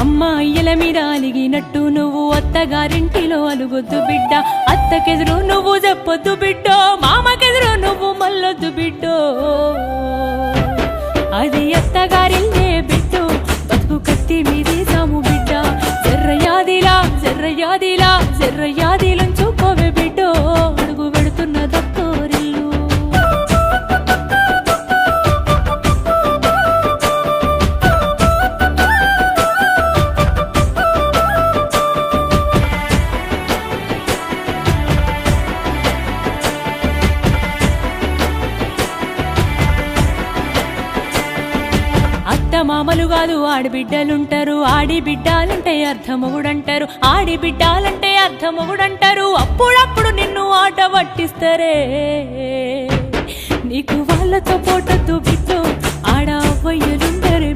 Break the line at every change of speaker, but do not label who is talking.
అమ్మాయిల మీద అలిగినట్టు నువ్వు అత్తగారింటిలో అలుగొద్దు బిడ్డ, అత్తకెదురు నువ్వు చెప్పొద్దు బిడ్డో, మామకెదురు నువ్వు మల్లొద్దు బిడ్డో. అది అత్తగారిల్లే బిడ్డో, బతుకు కత్తి మీది సాము బిడ్డ, జర్రయాదిలా జర్రయాదిలా జర్రయాదిలంచుకోవే బిడ్డో, అడుగు పెడుతున్న దత్తోరిల్లు. మామలు కాదు ఆడిబిడ్డలుంటారు, ఆడి బిడ్డాలంటే అర్థమొగుడంటారు, ఆడి బిడ్డాలంటే అర్థమొగుడంటారు. అప్పుడప్పుడు నిన్ను ఆట పట్టిస్తారే, నీకు వాళ్ళతో పోటొద్దు బిడ్డో, ఆడ అవ్వయ్యలుంటారే.